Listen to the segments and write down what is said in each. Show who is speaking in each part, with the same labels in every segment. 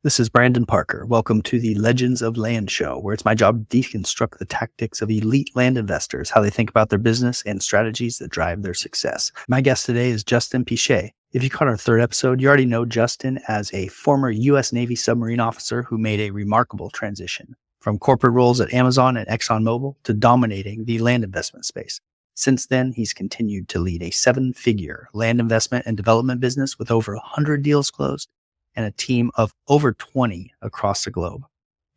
Speaker 1: This is Brandon Parker. Welcome to the Legends of Land show, where it's my job to deconstruct the tactics of elite land investors, how they think about their business, and strategies that drive their success. My guest today is Justin Piche. If you caught our third episode, you already know Justin as a former U.S. Navy submarine officer who made a remarkable transition from corporate roles at Amazon and ExxonMobil to dominating the land investment space. Since then, he's continued to lead a seven-figure land investment and development business with over 100 deals closed and a team of over 20 across the globe.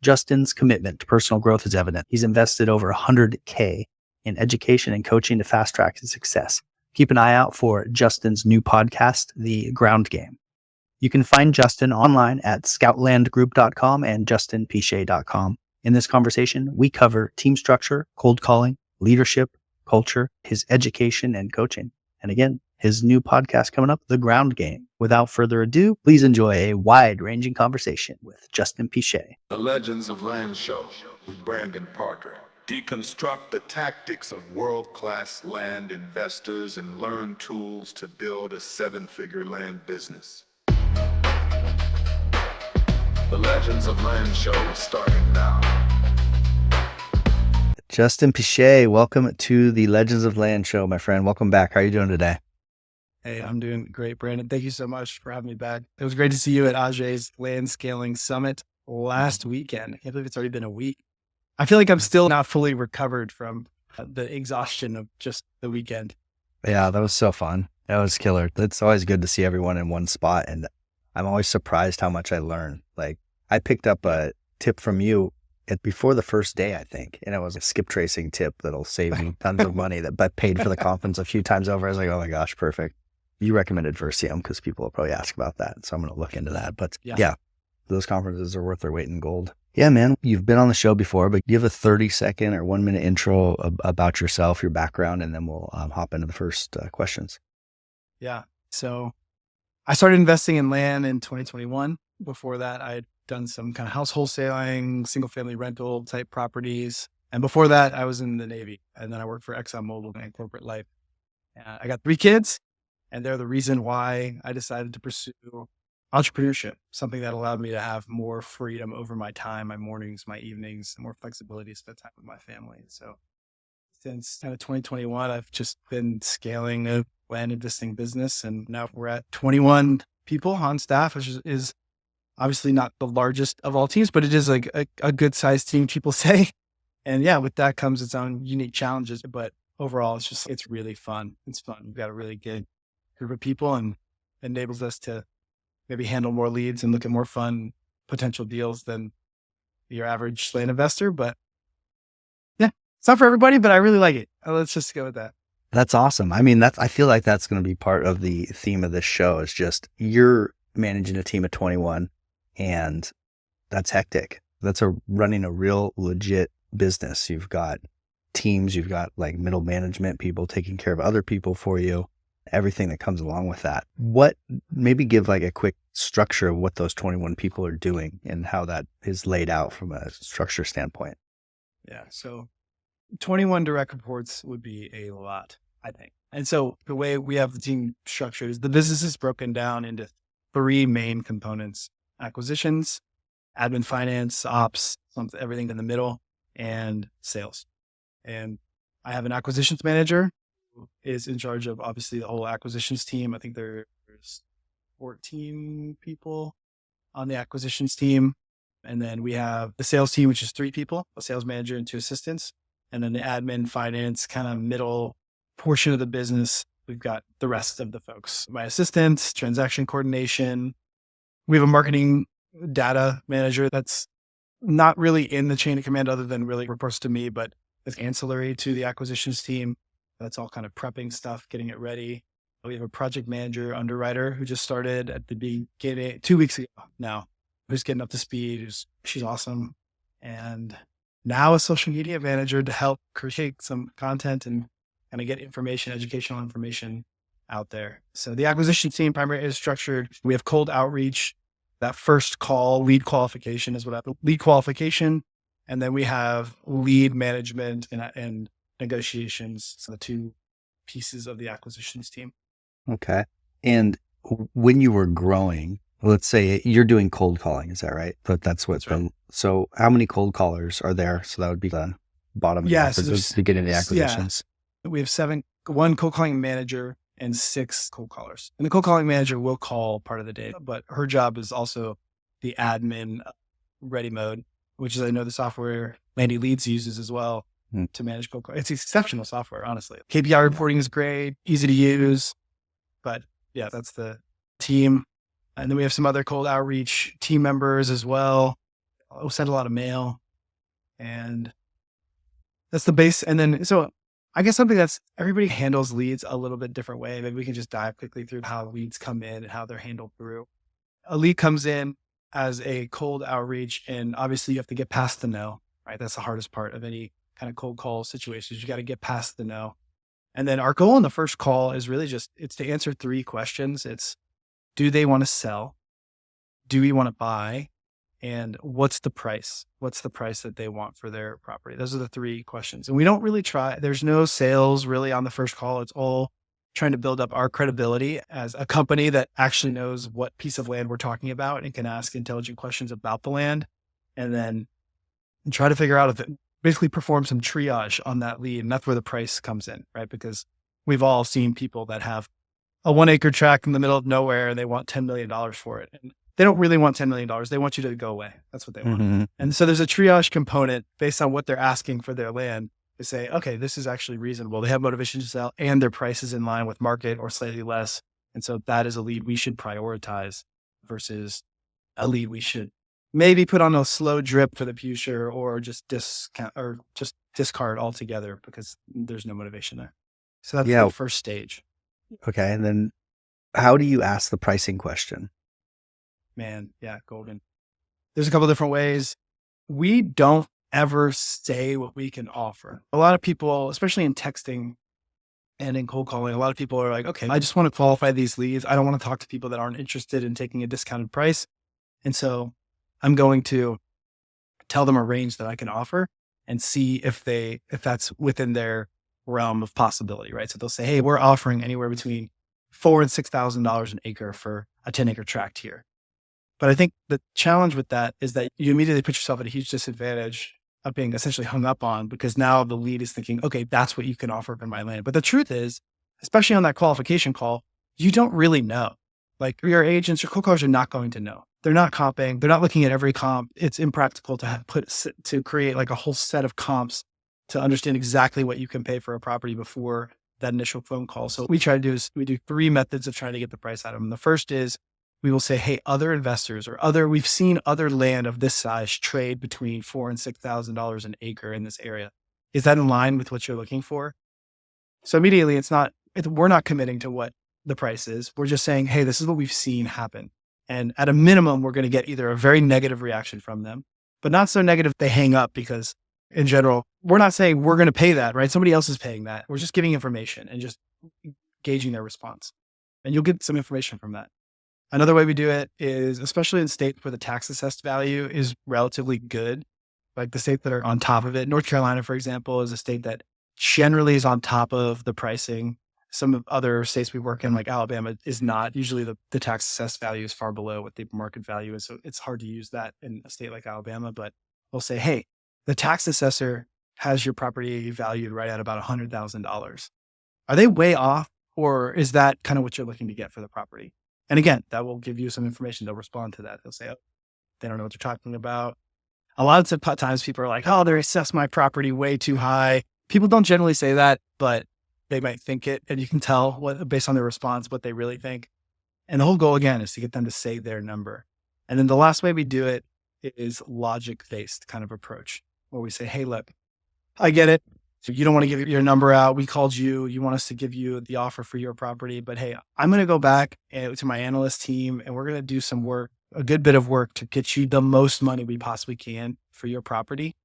Speaker 1: Justin's commitment to personal growth is evident. He's invested over $100K in education and coaching to fast track his success. Keep an eye out for Justin's new podcast, The Ground Game. You can find Justin online at scoutlandgroup.com and justinpiche.com. In this conversation, we cover team structure, cold calling, leadership, culture, his education and coaching. And again, his new podcast coming up, The Ground Game. Without further ado, please enjoy a wide-ranging conversation with Justin Piche.
Speaker 2: The Legends of Land show with Brandon Parker. Deconstruct the tactics of world-class land investors and learn tools to build a seven-figure land business. The Legends of Land show is starting now.
Speaker 1: Justin Piche, welcome to the Legends of Land show, my friend. Welcome back. How are you doing today?
Speaker 3: Hey, I'm doing great, Brandon. Thank you so much for having me back. It was great to see you at Ajay's Land Scaling Summit last weekend. I can't believe it's already been a week. I feel like I'm still not fully recovered from the exhaustion of just the weekend.
Speaker 1: Yeah, that was so fun. That was killer. It's always good to see everyone in one spot, and I'm always surprised how much I learn. Like, I picked up a tip from you before the first day, I think, and it was a skip tracing tip that'll save me tons of money that I paid for the conference a few times over. I was like, oh my gosh, perfect. You recommended Versium because people will probably ask about that. So I'm going to look into that. But yeah, those conferences are worth their weight in gold. Yeah, man, you've been on the show before, but you have a 30-second or 1 minute intro about yourself, your background, and then we'll hop into the first questions.
Speaker 3: Yeah. So I started investing in land in 2021. Before that, I had done some kind of house wholesaling, single family rental type properties. And before that, I was in the Navy. And then I worked for ExxonMobil in corporate life. I got 3 kids. And they're the reason why I decided to pursue entrepreneurship, something that allowed me to have more freedom over my time, my mornings, my evenings, more flexibility to spend time with my family. So since kind of 2021, I've just been scaling a land investing business. And now we're at 21 people on staff, which is obviously not the largest of all teams, but it is like a good sized team, people say. And yeah, with that comes its own unique challenges. But overall, it's really fun. It's fun. We've got a really good group of people and enables us to maybe handle more leads and look at more fun potential deals than your average land investor. But yeah, it's not for everybody, but I really like it. Let's just go with that.
Speaker 1: That's awesome. I mean, I feel like that's going to be part of the theme of this show is just you're managing a team of 21 and that's hectic. That's running a real legit business. You've got teams, you've got like middle management people taking care of other people for you. Everything that comes along with that. Maybe give like a quick structure of what those 21 people are doing and how that is laid out from a structure standpoint.
Speaker 3: Yeah. So 21 direct reports would be a lot, I think. And so the way we have the team structured is the business is broken down into 3 main components: acquisitions, admin, finance, ops, everything in the middle, and sales. And I have an acquisitions manager is in charge of obviously the whole acquisitions team. I think there's 14 people on the acquisitions team. And then we have the sales team, which is 3 people, a sales manager and 2 assistants. And then the admin, finance, kind of middle portion of the business. We've got the rest of the folks, my assistants, transaction coordination. We have a marketing data manager that's not really in the chain of command other than really reports to me, but it's ancillary to the acquisitions team. That's all kind of prepping stuff, getting it ready. We have a project manager, underwriter who just started at the beginning, 2 weeks ago now, who's getting up to speed. She's awesome. And now a social media manager to help create some content and kind of get educational information out there. So the acquisition team primarily is structured. We have cold outreach, that first call, lead qualification is lead qualification. And then we have lead management and negotiations. So the 2 pieces of the acquisitions team.
Speaker 1: Okay. And when you were growing, let's say you're doing cold calling. Is that right? But that's what
Speaker 3: That's right.
Speaker 1: so how many cold callers are there? So that would be the bottom of
Speaker 3: Yeah.
Speaker 1: the beginning of the acquisitions.
Speaker 3: We have one cold calling manager and 6 cold callers. And the cold calling manager will call part of the day, but her job is also the admin ready mode, which is, I know the software Landy Leads uses as well to manage cold calls. It's exceptional software, honestly. KPI reporting is great, easy to use, but yeah, that's the team. And then we have some other cold outreach team members as well. We'll send a lot of mail, and that's the base. And then, so I guess something that's, everybody handles leads a little bit different way. Maybe we can just dive quickly through how leads come in and how they're handled through. A lead comes in as a cold outreach, and obviously you have to get past the no, right? That's the hardest part of any kind of cold call situations. You got to get past the no. And then our goal in the first call is really just, it's to answer 3 questions. It's, do they want to sell? Do we want to buy? And what's the price? What's the price that they want for their property? Those are the 3 questions. And we don't really there's no sales really on the first call. It's all trying to build up our credibility as a company that actually knows what piece of land we're talking about and can ask intelligent questions about the land. And then try to figure out if it basically perform some triage on that lead. And that's where the price comes in, right? Because we've all seen people that have a 1 acre tract in the middle of nowhere and they want $10 million for it. And they don't really want $10 million. They want you to go away. That's what they want.
Speaker 1: Mm-hmm.
Speaker 3: And so there's a triage component based on what they're asking for their land to say, okay, this is actually reasonable. They have motivation to sell and their price is in line with market or slightly less. And so that is a lead we should prioritize versus a lead we should maybe put on a slow drip for the future or just discount or just discard altogether because there's no motivation there. So that's the first stage.
Speaker 1: Okay. And then how do you ask the pricing question?
Speaker 3: Man, yeah, golden. There's a couple different ways. We don't ever say what we can offer. A lot of people, especially in texting and in cold calling, a lot of people are like, okay, I just want to qualify these leads. I don't want to talk to people that aren't interested in taking a discounted price. And so I'm going to tell them a range that I can offer and see if that's within their realm of possibility, right? So they'll say, hey, we're offering anywhere between $4,000 and $6,000 an acre for a 10-acre tract here. But I think the challenge with that is that you immediately put yourself at a huge disadvantage of being essentially hung up on because now the lead is thinking, okay, that's what you can offer in my land. But the truth is, especially on that qualification call, you don't really know. Like your agents, your cold callers are not going to know. They're not comping. They're not looking at every comp. It's impractical to create like a whole set of comps to understand exactly what you can pay for a property before that initial phone call. So what we try to do is we do 3 methods of trying to get the price out of them. The first is we will say, hey, other investors we've seen other land of this size trade between $4,000 and $6,000 an acre in this area. Is that in line with what you're looking for? So immediately we're not committing to what the price is. We're just saying, hey, this is what we've seen happen. And at a minimum, we're going to get either a very negative reaction from them, but not so negative they hang up because in general, we're not saying we're going to pay that, right? Somebody else is paying that. We're just giving information and just gauging their response. And you'll get some information from that. Another way we do it is, especially in states where the tax assessed value is relatively good, like the states that are on top of it. North Carolina, for example, is a state that generally is on top of the pricing. Some of other states we work in, like Alabama, is not. Usually the tax assessed value is far below what the market value is. So it's hard to use that in a state like Alabama, but we'll say, hey, the tax assessor has your property valued right at about $100,000. Are they way off, or is that kind of what you're looking to get for the property? And again, that will give you some information. They'll respond to that. They'll say, oh, they don't know what they're talking about. A lot of times people are like, oh, they assess my property way too high. People don't generally say that, but they might think it. And you can tell based on their response, what they really think. And the whole goal, again, is to get them to say their number. And then the last way we do it is logic-based kind of approach, where we say, hey, look, I get it. So you don't want to give your number out. We called you. You want us to give you the offer for your property. But hey, I'm going to go back to my analyst team and we're going to do some work, a good bit of work to get you the most money we possibly can for your property.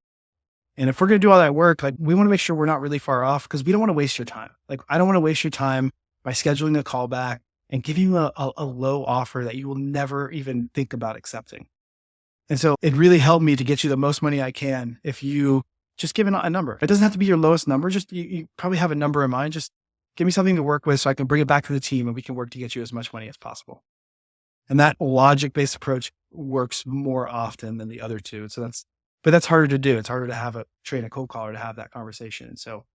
Speaker 3: And if we're going to do all that work, like we want to make sure we're not really far off because we don't want to waste your time. Like I don't want to waste your time by scheduling a call back and giving you a low offer that you will never even think about accepting. And so it really helped me to get you the most money I can if you just give a number. It doesn't have to be your lowest number. Just you probably have a number in mind. Just give me something to work with so I can bring it back to the team and we can work to get you as much money as possible. And that logic-based approach works more often than the other two. So but that's harder to do. It's harder to train a cold caller to have that conversation. And so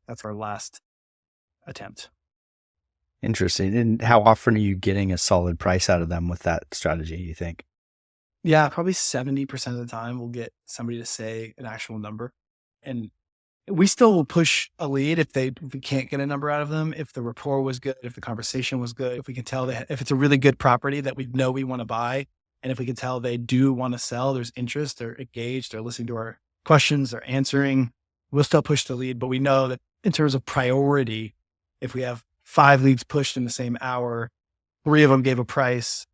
Speaker 3: that's our last attempt.
Speaker 1: Interesting. And how often are you getting a solid price out of them with that strategy, you think?
Speaker 3: Yeah, probably 70% of the time we'll get somebody to say an actual number. And we still will push a lead if we can't get a number out of them, if the rapport was good, if the conversation was good, if we can tell that if it's a really good property that we know we want to buy, and if we can tell they do want to sell, there's interest, they're engaged, they're listening to our questions, they're answering, we'll still push the lead. But we know that in terms of priority, if we have 5 leads pushed in the same hour, 3 of them gave a price,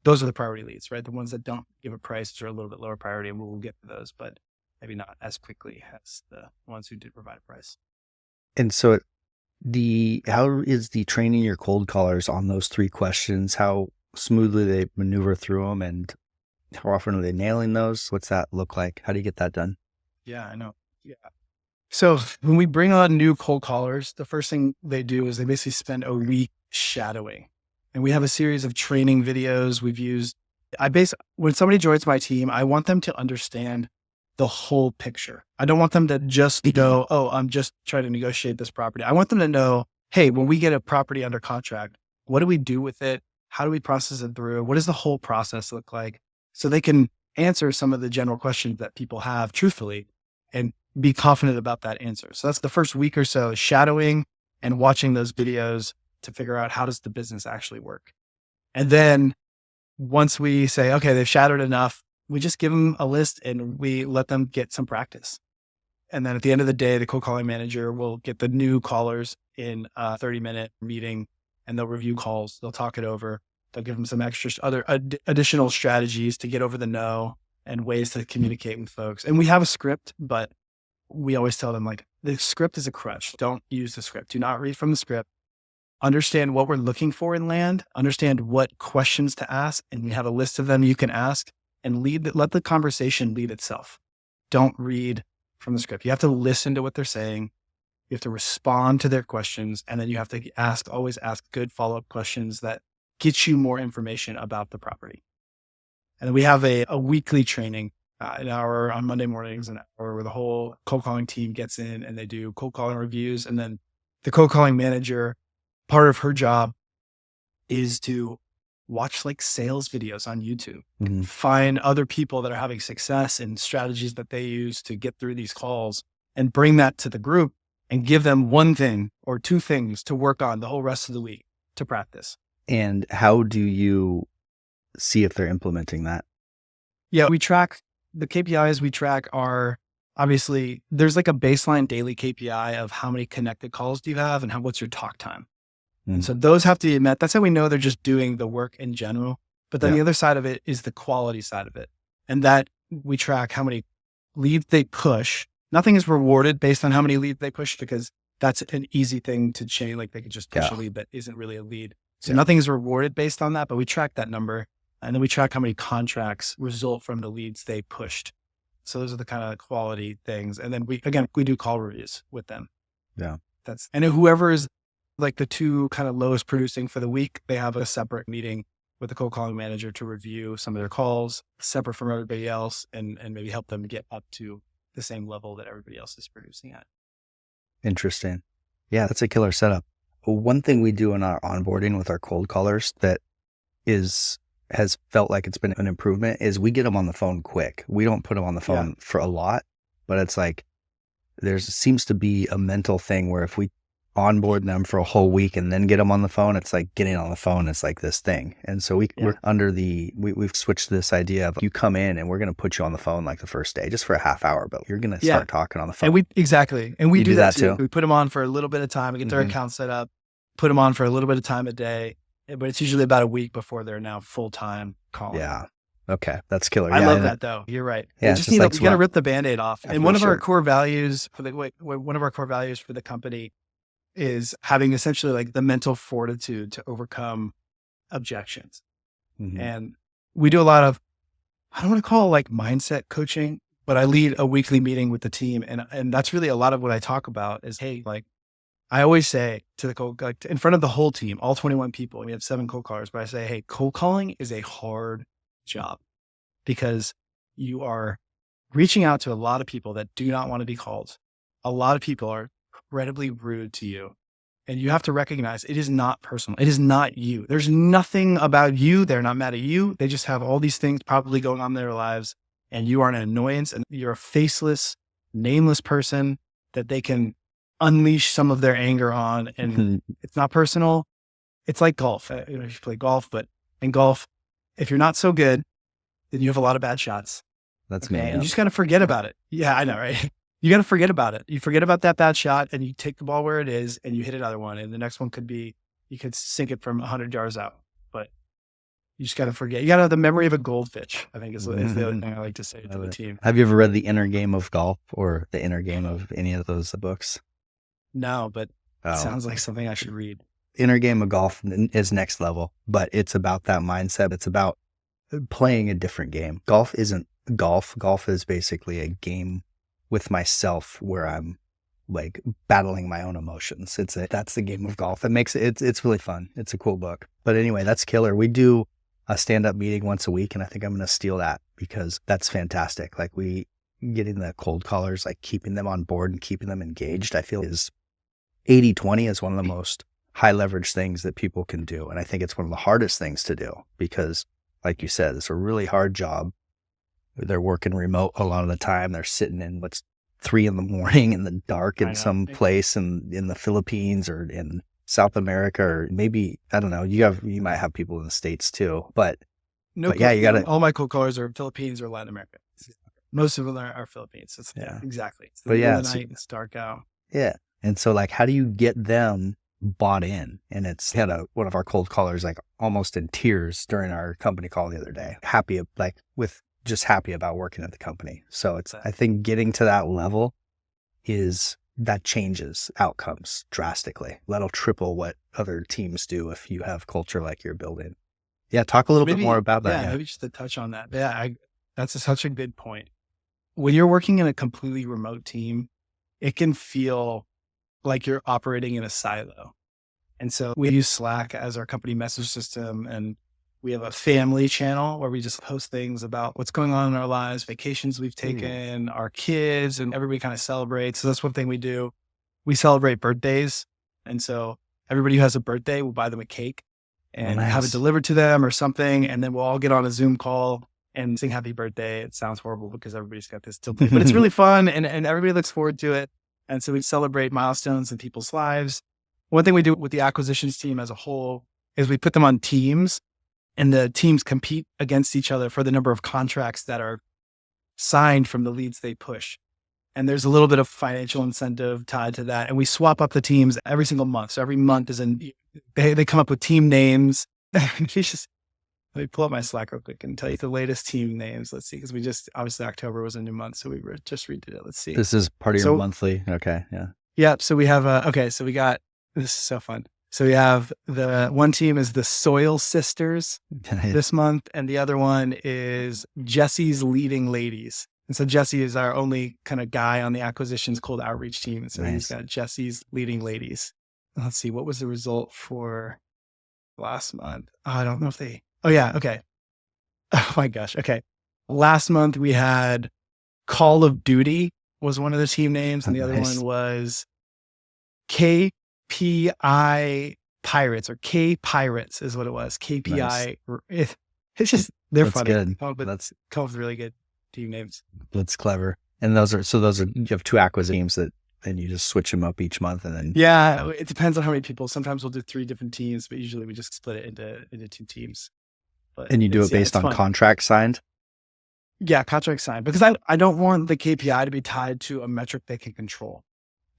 Speaker 3: those are the priority leads, right? The ones that don't give a price are a little bit lower priority, and we'll get to those, but maybe not as quickly as the ones who did provide a price.
Speaker 1: And so how is the training your cold callers on those 3 questions? How smoothly they maneuver through them, and how often are they nailing those? What's that look like? How do you get that done?
Speaker 3: Yeah, I know. Yeah. So when we bring on new cold callers, the first thing they do is they basically spend a week shadowing. And we have a series of training videos we've used. When somebody joins my team, I want them to understand the whole picture. I don't want them to just know, oh, I'm just trying to negotiate this property. I want them to know, hey, when we get a property under contract, what do we do with it? How do we process it through? What does the whole process look like? So they can answer some of the general questions that people have truthfully and be confident about that answer. So that's the first week or so, shadowing and watching those videos to figure out how does the business actually work. And then once we say, okay, they've shadowed enough, we just give them a list and we let them get some practice. And then at the end of the day, the cold calling manager will get the new callers in a 30-minute meeting, and they'll review calls. They'll talk it over. They'll give them some additional strategies to get over the no and ways to communicate with folks. And we have a script, but we always tell them, like, the script is a crutch. Don't use the script. Do not read from the script. Understand what we're looking for in land, understand what questions to ask, and we have a list of them you can ask, and let the conversation lead itself. Don't read from the script. You have to listen to what they're saying. You have to respond to their questions, and then you have to always ask good follow-up questions that get you more information about the property. And then we have a weekly training, an hour on Monday mornings, an hour where the whole cold calling team gets in and they do cold calling reviews. And then the cold calling manager, part of her job is to watch like sales videos on YouTube, find other people that are having success and strategies that they use to get through these calls, and bring that to the group and give them 1 thing or 2 things to work on the whole rest of the week to practice.
Speaker 1: And how do you see if they're implementing that?
Speaker 3: Yeah, we track the KPIs we track are obviously there's like a baseline daily KPI of how many connected calls do you have and what's your talk time. And so those have to be met. That's how we know they're just doing the work in general. But then the other side of it is the quality side of it. And that we track how many leads they push. Nothing is rewarded based on how many leads they push, because that's an easy thing to change. Like they could just push a lead that isn't really a lead. So nothing is rewarded based on that, but we track that number. And then we track how many contracts result from the leads they pushed. So those are the kind of quality things. And then we do call reviews with them.
Speaker 1: Yeah.
Speaker 3: And whoever is like the 2 kind of lowest producing for the week, they have a separate meeting with the cold calling manager to review some of their calls separate from everybody else, and maybe help them get up to the same level that everybody else is producing at.
Speaker 1: Interesting. Yeah, that's a killer setup. One thing we do in our onboarding with our cold callers that has felt like it's been an improvement is we get them on the phone quick. We don't put them on the phone for a lot, but it's like seems to be a mental thing where if we onboard them for a whole week and then get them on the phone, it's like getting on the phone is like this thing. And so we're we've switched this idea of you come in and we're going to put you on the phone like the first day just for a half hour, but you're going to start talking on the phone.
Speaker 3: And we do that too. We put them on for a little bit of time. We get their account set up, put them on for a little bit of time a day, but it's usually about a week before they're now full-time calling.
Speaker 1: Yeah. Okay. That's killer.
Speaker 3: I love that though. You're right.
Speaker 1: Yeah,
Speaker 3: you got to rip the Band-Aid off.
Speaker 1: Yeah,
Speaker 3: and one of our core values for the company is having essentially like the mental fortitude to overcome objections. And we do a lot of, I don't want to call it like mindset coaching, but I lead a weekly meeting with the team. And that's really a lot of what I talk about is, hey, like I always say to the cold, like in front of the whole team, all 21 people, we have 7 cold callers, but I say, hey, cold calling is a hard job because you are reaching out to a lot of people that do not want to be called. A lot of people are incredibly rude to you. And you have to recognize it is not personal. It is not you. There's nothing about you. They're not mad at you. They just have all these things probably going on in their lives. And you are an annoyance and you're a faceless, nameless person that they can unleash some of their anger on. And it's not personal. It's like golf. You play golf, but in golf, if you're not so good, then you have a lot of bad shots.
Speaker 1: That's me.
Speaker 3: And you just got to forget about it. Yeah, I know, right? You got to forget about it. You forget about that bad shot and you take the ball where it is and you hit another one. And the next one could be, you could sink it from 100 yards out, but you just got to forget. You got to have the memory of a goldfish, I think is the other thing I like to say to the team.
Speaker 1: Have you ever read The Inner Game of Golf or The Inner Game of any of those books?
Speaker 3: No, but it sounds like something I should read.
Speaker 1: Inner Game of Golf is next level, but it's about that mindset. It's about playing a different game. Golf isn't golf. Golf is basically a game with myself where I'm like battling my own emotions. That's the game of golf. It makes it's really fun. It's a cool book. But anyway, that's killer. We do a stand-up meeting once a week and I think I'm going to steal that because that's fantastic. Like getting the cold callers, like keeping them on board and keeping them engaged, I feel is 80-20 is one of the most high leverage things that people can do. And I think it's one of the hardest things to do because like you said, it's a really hard job. They're working remote a lot of the time. They're sitting in 3 a.m. in the dark in some place in the Philippines or in South America, or maybe, I don't know, you might have people in the States too, but yeah, you got to.
Speaker 3: All my cold callers are Philippines or Latin America. Most of them are Philippines. Exactly. It's the middle of the night. It's dark out.
Speaker 1: Yeah. And so like, how do you get them bought in? And it's had one of our cold callers, like almost in tears during our company call the other day, just happy about working at the company. So I think getting to that level that changes outcomes drastically. That'll triple what other teams do if you have culture like you're building. Yeah. Talk a little bit more about that.
Speaker 3: Yeah. Maybe just to touch on that. Yeah. That's such a good point. When you're working in a completely remote team, it can feel like you're operating in a silo. And so we use Slack as our company message system, and we have a family channel where we just post things about what's going on in our lives, vacations we've taken, our kids, and everybody kind of celebrates. So that's one thing we do. We celebrate birthdays. And so everybody who has a birthday, we'll buy them a cake and have it delivered to them or something. And then we'll all get on a Zoom call and sing happy birthday. It sounds horrible because everybody's got this tilted, but it's really fun and everybody looks forward to it. And so we celebrate milestones in people's lives. One thing we do with the acquisitions team as a whole is we put them on teams. And the teams compete against each other for the number of contracts that are signed from the leads they push. And there's a little bit of financial incentive tied to that. And we swap up the teams every single month. So every month they come up with team names. Let me pull up my Slack real quick and tell you the latest team names. Let's see, because obviously October was a new month. So we just redid it. Let's see.
Speaker 1: This is part of your monthly. Okay. Yeah.
Speaker 3: Yeah. So we have, this is so fun. So we have the one team is the Soil Sisters this month, and the other one is Jesse's Leading Ladies. And so Jesse is our only kind of guy on the acquisitions cold outreach team. And so he's got Jesse's Leading Ladies. Let's see, what was the result for last month? I don't know if okay. Oh my gosh. Okay. Last month we had Call of Duty was one of the team names, and the other one was KPI Pirates, or K Pirates is what it was. KPI. Nice. It's just, they're funny.
Speaker 1: Good.
Speaker 3: That's come up with really good team names.
Speaker 1: That's clever. And you have 2 acquisitions that then you just switch them up each month and then.
Speaker 3: Yeah. It depends on how many people. Sometimes we'll do 3 different teams, but usually we just split it into 2 teams.
Speaker 1: And you do it based on contract signed?
Speaker 3: Yeah. Contract signed, because I don't want the KPI to be tied to a metric they can control.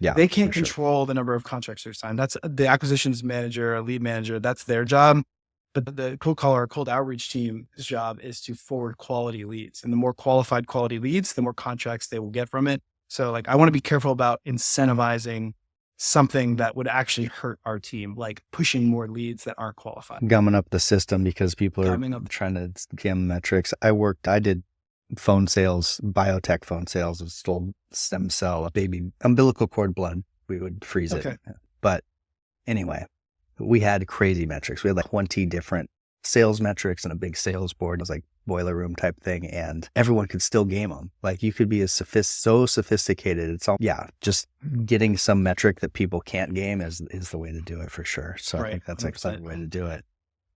Speaker 1: Yeah,
Speaker 3: they can't control the number of contracts they're signed. That's the acquisitions manager, a lead manager. That's their job. But the cold caller, cold outreach team's job is to forward quality leads. And the more qualified quality leads, the more contracts they will get from it. So I want to be careful about incentivizing something that would actually hurt our team, like pushing more leads that aren't qualified.
Speaker 1: Gumming up the system because people are trying to gam metrics. I did phone sales, biotech phone sales of stole stem cell, baby umbilical cord blood. We would freeze it. But anyway, we had crazy metrics. We had like 20 different sales metrics and a big sales board. It was like boiler room type thing, and everyone could still game them. Like you could be so sophisticated. It's all, yeah, just getting some metric that people can't game is the way to do it for sure. So I think that's like a clever way to do it,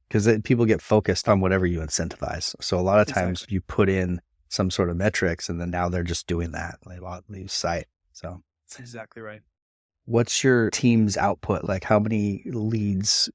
Speaker 1: because people get focused on whatever you incentivize. So a lot of times you put in some sort of metrics and then now they're just doing that. They lose sight. So
Speaker 3: that's exactly right.
Speaker 1: What's your team's output? Like how many leads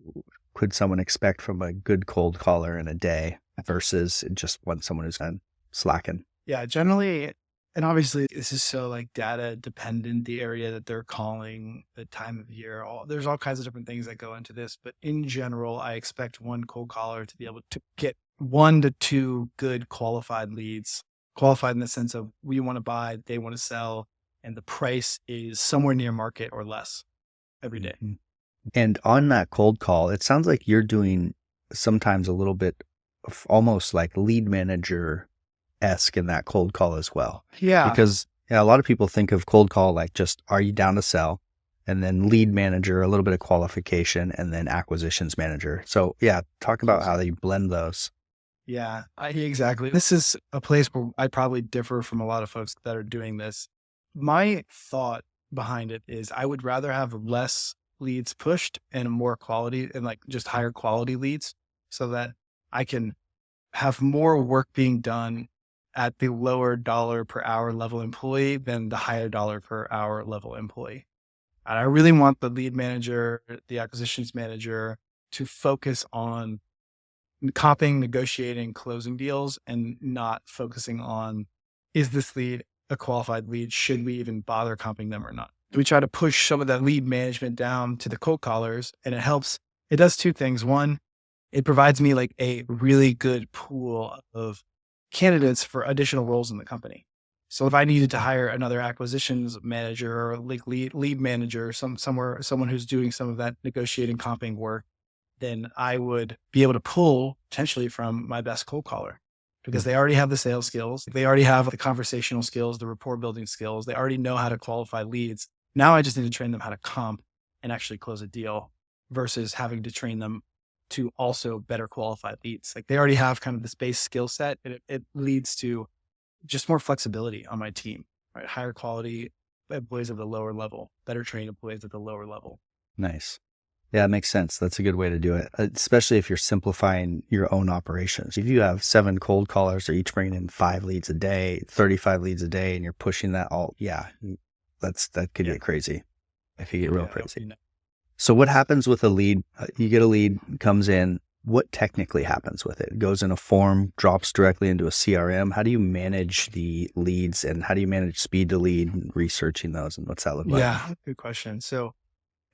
Speaker 1: could someone expect from a good cold caller in a day versus just someone who's kind of slacking?
Speaker 3: Yeah, generally, and obviously this is so like data dependent, the area that they're calling, the time of year, there's all kinds of different things that go into this. But in general, I expect one cold caller to be able to get 1 to 2 good qualified leads, qualified in the sense of we want to buy, they want to sell, and the price is somewhere near market or less every day.
Speaker 1: Mm-hmm. And on that cold call, it sounds like you're doing sometimes a little bit of almost like lead manager-esque in that cold call as well.
Speaker 3: Yeah.
Speaker 1: Because a lot of people think of cold call like just, are you down to sell? And then lead manager, a little bit of qualification, and then acquisitions manager. So yeah, talk about how they blend those.
Speaker 3: Yeah, exactly. This is a place where I probably differ from a lot of folks that are doing this. My thought behind it is I would rather have less leads pushed and more quality and like just higher quality leads so that I can have more work being done at the lower dollar per hour level employee than the higher dollar per hour level employee. And I really want the lead manager, the acquisitions manager to focus on comping, negotiating, closing deals, and not focusing on, is this lead a qualified lead? Should we even bother comping them or not? We try to push some of that lead management down to the cold callers, and it does 2 things. One, it provides me like a really good pool of candidates for additional roles in the company. So if I needed to hire another acquisitions manager or like lead manager, someone who's doing some of that negotiating comping work, then I would be able to pull potentially from my best cold caller because they already have the sales skills. They already have the conversational skills, the rapport building skills. They already know how to qualify leads. Now I just need to train them how to comp and actually close a deal versus having to train them to also better qualified leads. Like they already have kind of this base skill set, and it leads to just more flexibility on my team, right? Higher quality employees at the lower level, better trained employees at the lower level.
Speaker 1: Nice. Yeah, it makes sense. That's a good way to do it, especially if you're simplifying your own operations. If you have 7 cold callers, they're each bringing in 5 leads a day, 35 leads a day, and you're pushing that all, that could get crazy. It could get real crazy. So what happens with a lead? You get a lead, comes in. What technically happens with it? It goes in a form, drops directly into a CRM. How do you manage the leads, and how do you manage speed to lead and researching those, and what's that look like?
Speaker 3: Yeah, good question. So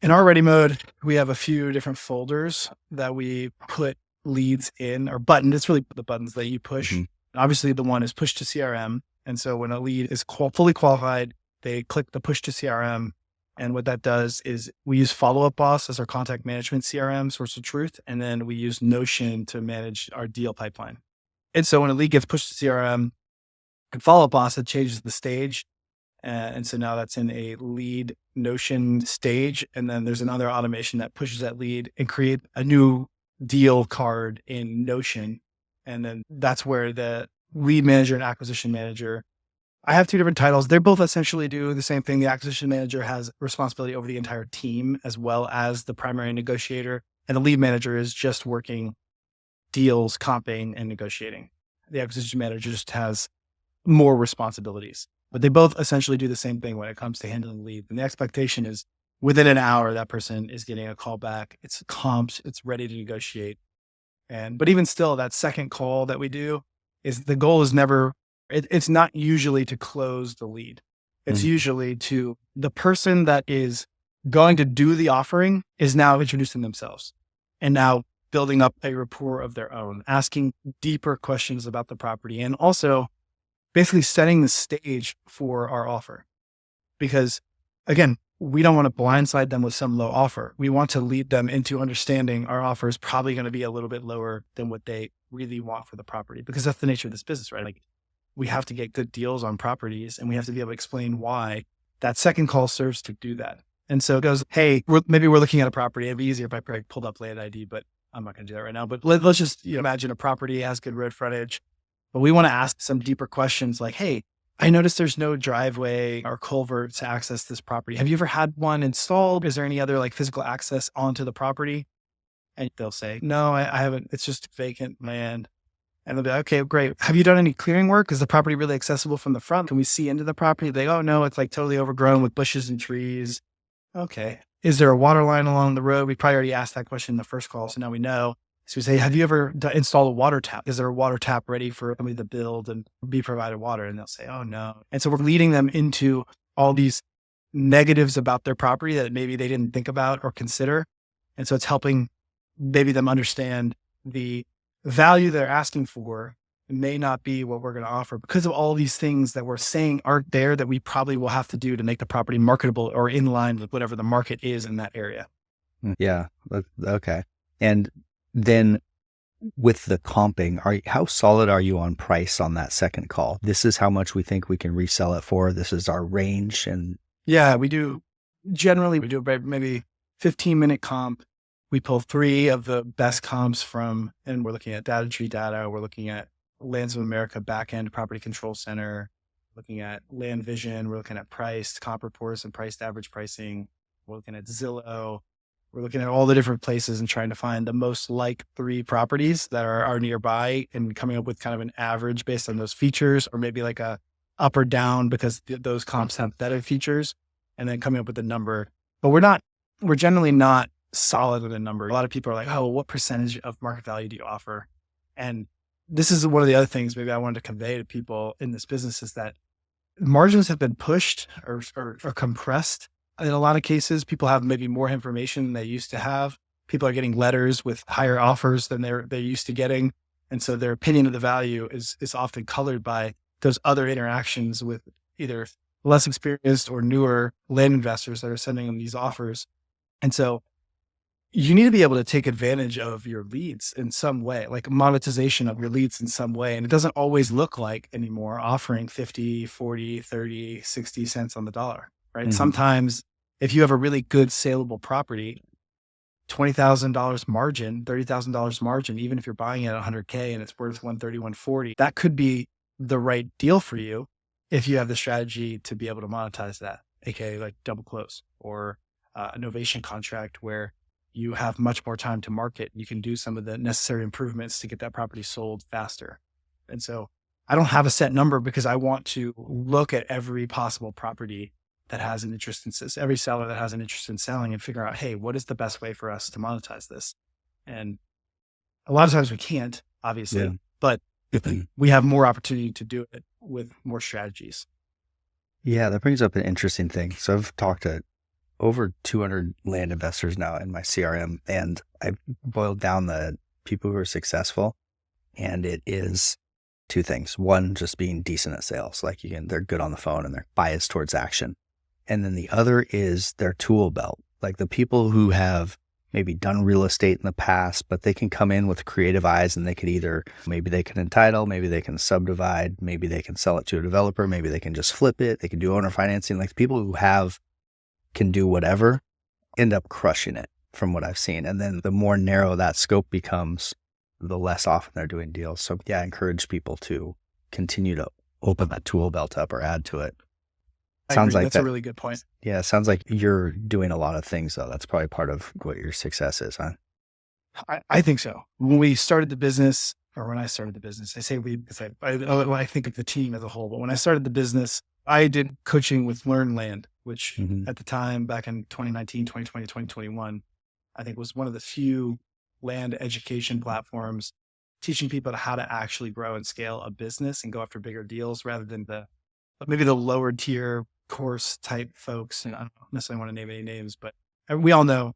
Speaker 3: in our ready mode, we have a few different folders that we put leads in, or button. It's really the buttons that you push. Mm-hmm. Obviously, the one is push to CRM. And so when a lead is fully qualified, they click the push to CRM. And what that does is we use Follow-Up Boss as our contact management CRM source of truth. And then we use Notion to manage our deal pipeline. And so when a lead gets pushed to CRM and Follow-Up Boss, it changes the stage. And so now that's in a lead Notion stage. And then there's another automation that pushes that lead and create a new deal card in Notion. And then that's where the lead manager and acquisition manager, I have 2 different titles. They both essentially do the same thing. The acquisition manager has responsibility over the entire team as well as the primary negotiator. And the lead manager is just working deals, comping, and negotiating. The acquisition manager just has more responsibilities. But they both essentially do the same thing when it comes to handling leads. And the expectation is within an hour, that person is getting a call back. It's comped, it's ready to negotiate. But even still, that second call that we do the goal is never, it's not usually to close the lead. It's usually to the person that is going to do the offering is now introducing themselves and now building up a rapport of their own, asking deeper questions about the property, and also basically setting the stage for our offer. Because again, we don't want to blindside them with some low offer. We want to lead them into understanding our offer is probably going to be a little bit lower than what they really want for the property, because that's the nature of this business, right? Like we have to get good deals on properties and we have to be able to explain why. That second call serves to do that. And so it goes, hey, maybe we're looking at a property. It'd be easier if I pulled up land ID, but I'm not going to do that right now. But let's just imagine a property has good road frontage, but we want to ask some deeper questions like, hey, I noticed there's no driveway or culvert to access this property. Have you ever had one installed? Is there any other like physical access onto the property? And they'll say, no, I haven't. It's just vacant land. And they'll be like, okay, great. Have you done any clearing work? Is the property really accessible from the front? Can we see into the property? They go, oh, no, it's like totally overgrown with bushes and trees. Okay. Is there a water line along the road? We probably already asked that question in the first call. So now we know. So we say, have you ever installed a water tap? Is there a water tap ready for somebody to build and be provided water? And they'll say, oh, no. And so we're leading them into all these negatives about their property that maybe they didn't think about or consider. And so it's helping maybe them understand the value they're asking for may not be what we're going to offer because of all these things that we're saying aren't there that we probably will have to do to make the property marketable or in line with whatever the market is in that area.
Speaker 1: Yeah. Okay. And then with the comping, how solid are you on price on that second call? This is how much we think we can resell it for. This is our range. And
Speaker 3: yeah, we do. Generally, we do maybe 15-minute comp. We pull 3 of the best comps from, and we're looking at data tree data. We're looking at Lands of America Backend Property Control Center, looking at Land Vision. We're looking at priced comp reports and priced average pricing. We're looking at Zillow. We're looking at all the different places and trying to find the most like 3 properties that are nearby and coming up with kind of an average based on those features, or maybe like a up or down because those comps have better features, and then coming up with a number. But we're generally not solid with a number. A lot of people are like, oh, what percentage of market value do you offer? And this is one of the other things maybe I wanted to convey to people in this business is that margins have been pushed or compressed. In a lot of cases, people have maybe more information than they used to have. People are getting letters with higher offers than they're used to getting. And so their opinion of the value is often colored by those other interactions with either less experienced or newer land investors that are sending them these offers. And so you need to be able to take advantage of your leads in some way, like monetization of your leads in some way. And it doesn't always look like anymore offering 50, 40, 30, 60 cents on the dollar, right?
Speaker 1: Mhm.
Speaker 3: Sometimes if you have a really good saleable property, $20,000 margin, $30,000 margin, even if you're buying it at $100K and it's worth 130, 140, that could be the right deal for you if you have the strategy to be able to monetize that, aka like double close or a novation contract where you have much more time to market. You can do some of the necessary improvements to get that property sold faster. And so I don't have a set number because I want to look at every possible property that has an interest in this, every seller that has an interest in selling, and figure out, hey, what is the best way for us to monetize this? And a lot of times we can't, obviously, but we have more opportunity to do it with more strategies.
Speaker 1: Yeah, that brings up an interesting thing. So I've talked to over 200 land investors now in my CRM, and I've boiled down the people who are successful, and it is 2 things. One, just being decent at sales. Like they're good on the phone and they're biased towards action. And then the other is their tool belt. Like the people who have maybe done real estate in the past, but they can come in with creative eyes and they could maybe they can entitle, maybe they can subdivide, maybe they can sell it to a developer, maybe they can just flip it. They can do owner financing. Like the people who can do whatever end up crushing it from what I've seen. And then the more narrow that scope becomes, the less often they're doing deals. So yeah, I encourage people to continue to open that tool belt up or add to it.
Speaker 3: Sounds like that's a really good point.
Speaker 1: Yeah. Sounds like you're doing a lot of things though. That's probably part of what your success is, huh?
Speaker 3: I think so. When we started the business, or when I started the business, I say we, because I think of the team as a whole, but when I started the business, I did coaching with Learn Land, which at the time, back in 2019, 2020, 2021, I think was one of the few land education platforms teaching people how to actually grow and scale a business and go after bigger deals rather than maybe the lower tier course type folks. And I don't necessarily want to name any names, but we all know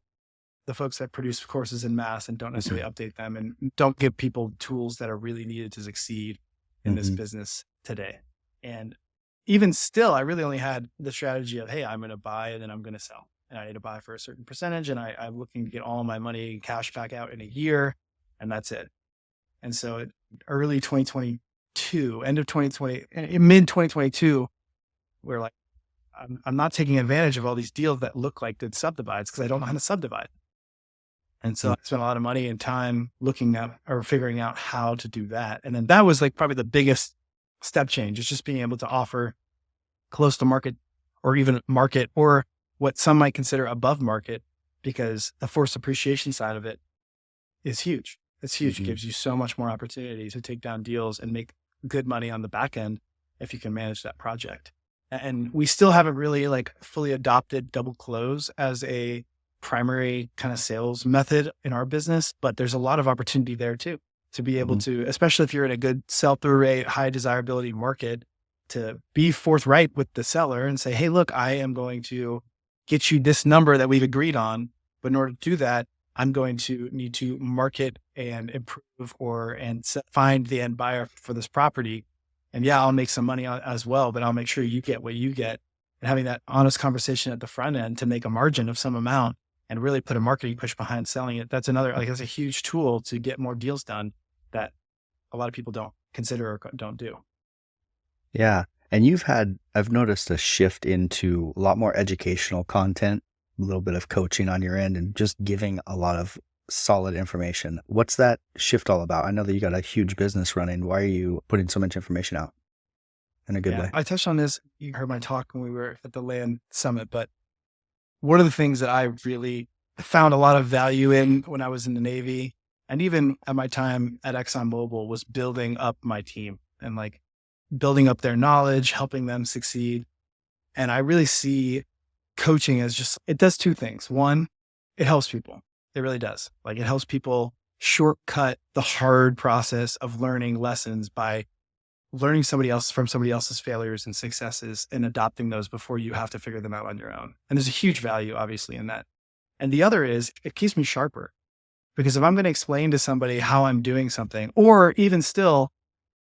Speaker 3: the folks that produce courses in mass and don't necessarily update them and don't give people tools that are really needed to succeed in this business today. And even still, I really only had the strategy of, hey, I'm going to buy and then I'm going to sell. And I need to buy for a certain percentage. And I'm looking to get all my money cash back out in a year. And that's it. And so early 2022, end of 2020, mid 2022, we're like, I'm not taking advantage of all these deals that look like good subdivides because I don't know how to subdivide. And so I spent a lot of money and time looking at or figuring out how to do that. And then that was like probably the biggest step change, is just being able to offer close to market or even market, or what some might consider above market, because the forced appreciation side of it is huge. It's huge. It gives you so much more opportunity to take down deals and make good money on the back end if you can manage that project. And we still haven't really like fully adopted double close as a primary kind of sales method in our business, but there's a lot of opportunity there too, to be able to, especially if you're in a good sell-through rate, high desirability market, to be forthright with the seller and say, hey, look, I am going to get you this number that we've agreed on. But in order to do that, I'm going to need to market and improve and find the end buyer for this property. And yeah, I'll make some money as well, but I'll make sure you get what you get. And having that honest conversation at the front end to make a margin of some amount and really put a marketing push behind selling it. That's a huge tool to get more deals done that a lot of people don't consider or don't do.
Speaker 1: Yeah. And I've noticed a shift into a lot more educational content, a little bit of coaching on your end, and just giving a lot of solid information. What's that shift all about? I know that you got a huge business running. Why are you putting so much information out in a good way?
Speaker 3: I touched on this. You heard my talk when we were at the Land Summit, but one of the things that I really found a lot of value in when I was in the Navy, and even at my time at ExxonMobil, was building up my team and like building up their knowledge, helping them succeed. And I really see coaching as it does two things. One, it helps people. It really does. Like, it helps people shortcut the hard process of learning lessons by learning from somebody else's failures and successes and adopting those before you have to figure them out on your own. And there's a huge value, obviously, in that. And the other is it keeps me sharper, because if I'm going to explain to somebody how I'm doing something, or even still,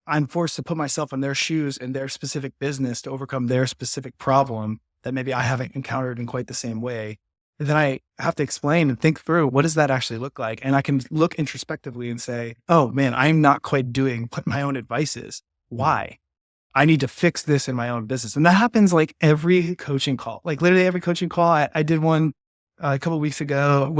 Speaker 3: I'm forced to put myself in their shoes in their specific business to overcome their specific problem that maybe I haven't encountered in quite the same way, then I have to explain and think through, what does that actually look like? And I can look introspectively and say, oh man, I'm not quite doing what my own advice is. Why? I need to fix this in my own business. And that happens like every coaching call, like literally every coaching call. I did one a couple of weeks ago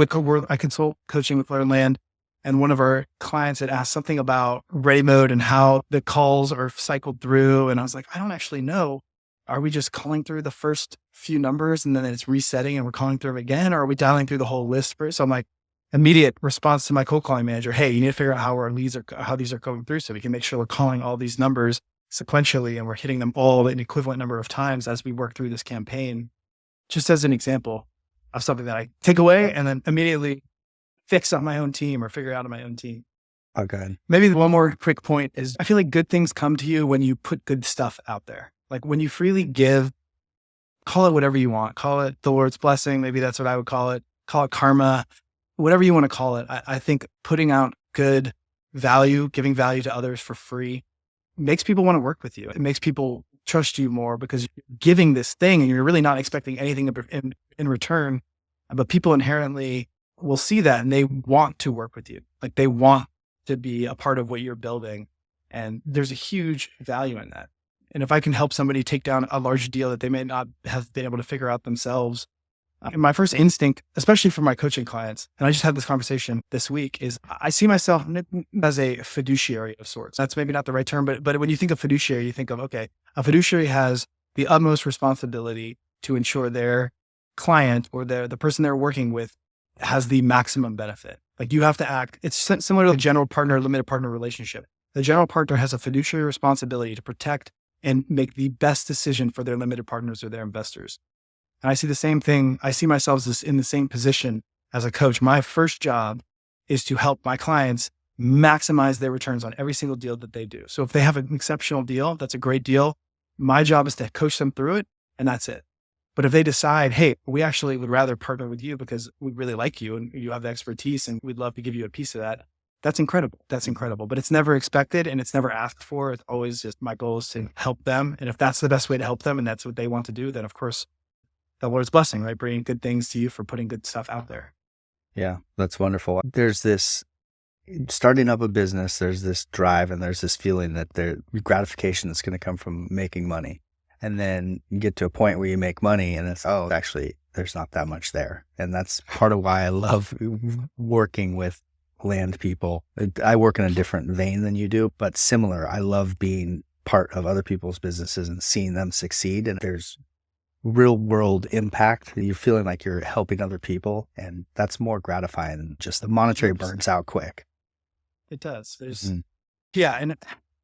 Speaker 3: I consult coaching with Learn Land. And one of our clients had asked something about ready mode and how the calls are cycled through. And I was like, I don't actually know. Are we just calling through the first few numbers and then it's resetting and we're calling through them again? Or are we dialing through the whole list first? So I'm like, immediate response to my cold calling manager, hey, you need to figure out how these are going through so we can make sure we're calling all these numbers sequentially and we're hitting them all an equivalent number of times as we work through this campaign. Just as an example of something that I take away and then immediately fix on my own team or figure out on my own team.
Speaker 1: Okay.
Speaker 3: Maybe one more quick point is, I feel like good things come to you when you put good stuff out there. Like when you freely give, call it whatever you want. Call it the Lord's blessing. Maybe that's what I would call it. Call it karma, whatever you want to call it. I think putting out good value, giving value to others for free makes people want to work with you. It makes people trust you more because you're giving this thing and you're really not expecting anything in return. But people inherently will see that and they want to work with you. Like they want to be a part of what you're building. And there's a huge value in that. And if I can help somebody take down a large deal that they may not have been able to figure out themselves, my first instinct, especially for my coaching clients, and I just had this conversation this week, is I see myself as a fiduciary of sorts. That's maybe not the right term, but when you think of fiduciary, you think of, okay, a fiduciary has the utmost responsibility to ensure their client or the person they're working with has the maximum benefit. Like you have to act, it's similar to the general partner, limited partner relationship. The general partner has a fiduciary responsibility to protect and make the best decision for their limited partners or their investors. And I see the same thing. I see myself as in the same position as a coach. My first job is to help my clients maximize their returns on every single deal that they do. So if they have an exceptional deal, that's a great deal. My job is to coach them through it, and that's it. But if they decide, hey, we actually would rather partner with you because we really like you and you have the expertise and we'd love to give you a piece of that, that's incredible. That's incredible. But it's never expected and it's never asked for. It's always just my goal is to help them. And if that's the best way to help them and that's what they want to do, then of course, the Lord's blessing, right? Bringing good things to you for putting good stuff out there.
Speaker 1: Yeah, that's wonderful. There's this starting up a business, there's this drive and there's this feeling that gratification is going to come from making money. And then you get to a point where you make money and it's, oh, actually, there's not that much there. And that's part of why I love working with land people. I work in a different vein than you do, but similar. I love being part of other people's businesses and seeing them succeed. And there's real world impact. You're feeling like you're helping other people. And that's more gratifying than just the monetary burns out quick.
Speaker 3: It does. There's, yeah. And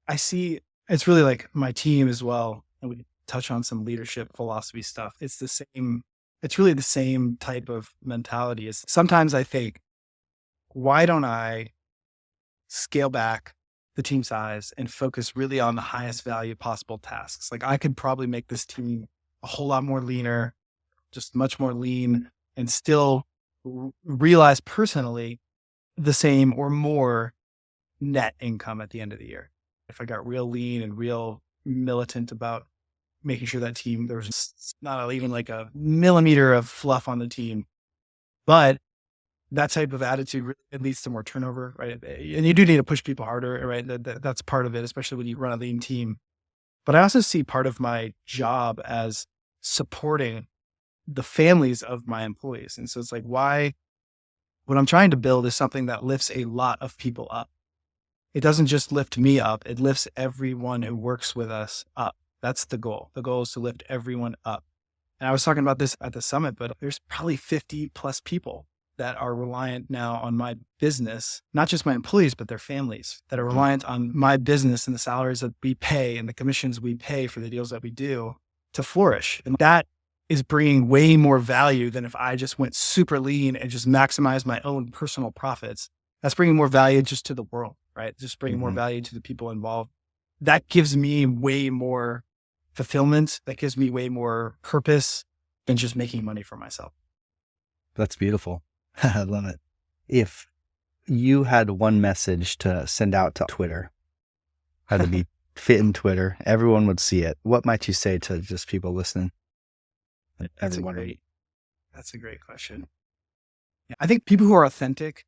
Speaker 3: I see it's really like my team as well. And we touch on some leadership philosophy stuff. It's really the same type of mentality. Is sometimes I think, why don't I scale back the team size and focus really on the highest value possible tasks? Like I could probably make this team a whole lot more leaner, just much more lean, and still realize personally the same or more net income at the end of the year. If I got real lean and real militant about making sure that team, there was not even like a millimeter of fluff on the team, but that type of attitude, it leads to more turnover, right? And you do need to push people harder, right? That's part of it, especially when you run a lean team. But I also see part of my job as supporting the families of my employees. And so it's like, what I'm trying to build is something that lifts a lot of people up. It doesn't just lift me up, it lifts everyone who works with us up. That's the goal. The goal is to lift everyone up. And I was talking about this at the summit, but there's probably 50 plus people that are reliant now on my business, not just my employees, but their families that are reliant on my business and the salaries that we pay and the commissions we pay for the deals that we do to flourish. And that is bringing way more value than if I just went super lean and just maximized my own personal profits. That's bringing more value just to the world, right? Just bringing more value to the people involved. That gives me way more fulfillment. That gives me way more purpose than just making money for myself.
Speaker 1: That's beautiful. I love it. If you had one message to send out to Twitter, had to be fit in Twitter, everyone would see it. What might you say to just people listening?
Speaker 3: That's a great question. Yeah, I think people who are authentic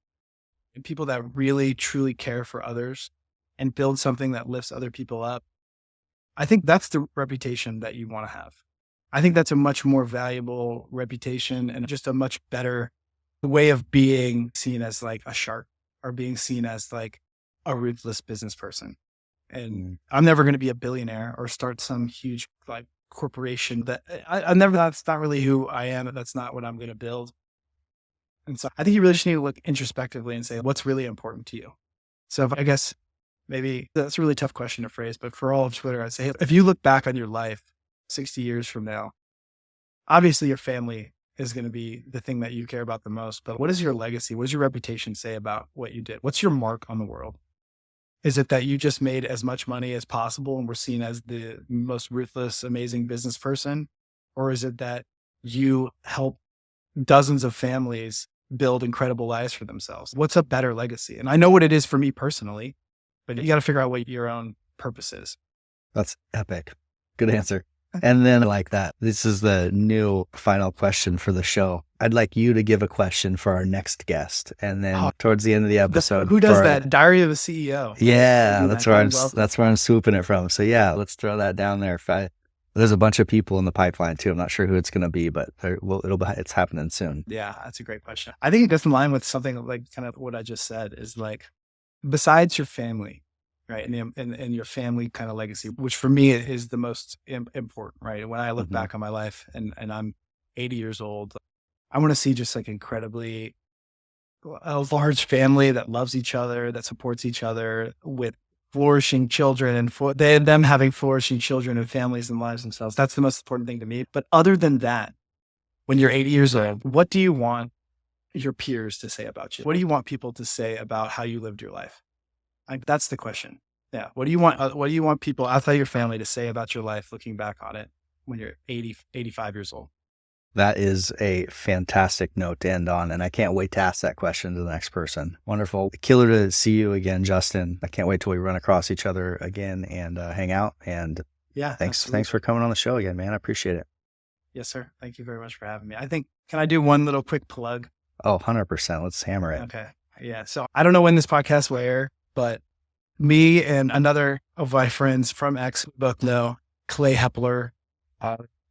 Speaker 3: and people that really, truly care for others and build something that lifts other people up, I think that's the reputation that you want to have. I think that's a much more valuable reputation and just a much better way of being seen as like a shark or being seen as like a ruthless business person. And I'm never going to be a billionaire or start some huge like corporation that's not really who I am. That's not what I'm going to build. And so I think you really just need to look introspectively and say, what's really important to you? So I guess maybe that's a really tough question to phrase, but for all of Twitter, I'd say, if you look back on your life 60 years from now, obviously your family is going to be the thing that you care about the most, but what is your legacy? What does your reputation say about what you did? What's your mark on the world? Is it that you just made as much money as possible and were seen as the most ruthless, amazing business person? Or is it that you help dozens of families build incredible lives for themselves? What's a better legacy? And I know what it is for me personally, but you got to figure out what your own purpose is.
Speaker 1: That's epic. Good answer. And then like that, this is the new final question for the show. I'd like you to give a question for our next guest. And then towards the end of the episode.
Speaker 3: Who does that? Diary of a CEO.
Speaker 1: Yeah, that's where I'm swooping it from. So yeah, let's throw that down there. There's a bunch of people in the pipeline too. I'm not sure who it's going to be, but it's happening soon.
Speaker 3: Yeah, that's a great question. I think it goes in line with something like kind of what I just said is like, besides your family, right? And your family kind of legacy, which for me is the most important, right? When I look back on my life and I'm 80 years old, I want to see just like incredibly a large family that loves each other, that supports each other with flourishing children and them having flourishing children and families and lives themselves. That's the most important thing to me. But other than that, when you're 80 years old, what do you want your peers to say about you? What do you want people to say about how you lived your life? That's the question. Yeah. What do you want people outside your family to say about your life looking back on it when you're 80, 85 years old?
Speaker 1: That is a fantastic note to end on. And I can't wait to ask that question to the next person. Wonderful. Killer to see you again, Justin. I can't wait till we run across each other again and hang out. And
Speaker 3: yeah,
Speaker 1: thanks for coming on the show again, man. I appreciate it.
Speaker 3: Yes, sir. Thank you very much for having me. Can I do one little quick plug?
Speaker 1: Oh, 100%. Let's hammer it.
Speaker 3: Okay. Yeah. So I don't know when this podcast will air, but me and another of my friends from X both know Clay Hepler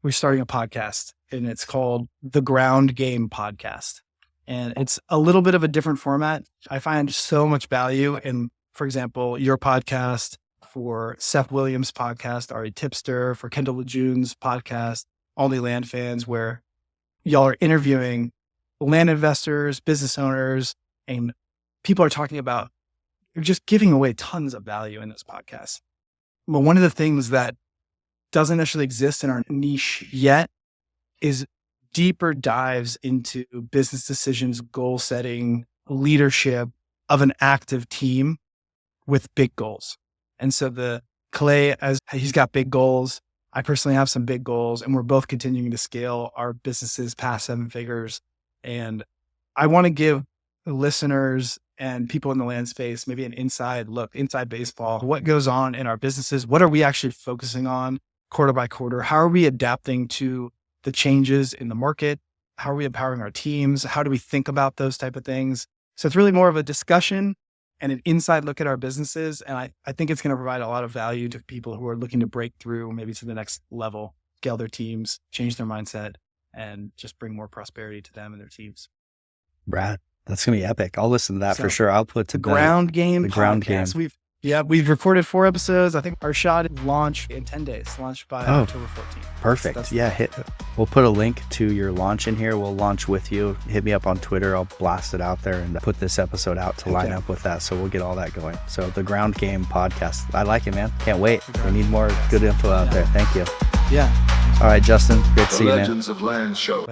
Speaker 3: we're starting a podcast, and it's called The Ground Game Podcast. And it's a little bit of a different format. I find so much value in, for example, your podcast, for Seth Williams' podcast, Ari Tipster, for Kendall Lejeune's podcast, Only Land Fans, where y'all are interviewing land investors, business owners, and people are talking about, you're just giving away tons of value in this podcast. But one of the things that doesn't actually exist in our niche yet is deeper dives into business decisions, goal setting, leadership of an active team with big goals. And so Clay, as he's got big goals, I personally have some big goals, and we're both continuing to scale our businesses past 7 figures. And I want to give listeners and people in the land space maybe an inside look, inside baseball, what goes on in our businesses. What are we actually focusing on quarter by quarter? How are we adapting to the changes in the market? How are we empowering our teams? How do we think about those type of things? So it's really more of a discussion and an inside look at our businesses. And I think it's going to provide a lot of value to people who are looking to break through maybe to the next level, scale their teams, change their mindset, and just bring more prosperity to them and their teams.
Speaker 1: Brad, that's going to be epic. I'll listen to that for sure. I'll put
Speaker 3: the Ground Game podcast. We've recorded 4 episodes. I think our shot is launched in 10 days, launched by October 14th.
Speaker 1: Perfect. We'll put a link to your launch in here. We'll launch with you. Hit me up on Twitter. I'll blast it out there and put this episode out to line up with that. So we'll get all that going. So the Ground Game podcast. I like it, man. Can't wait. We need more good info out there. Thank you.
Speaker 3: Yeah.
Speaker 1: All right, Justin. Great to see you, man.
Speaker 2: Legends of Land Show.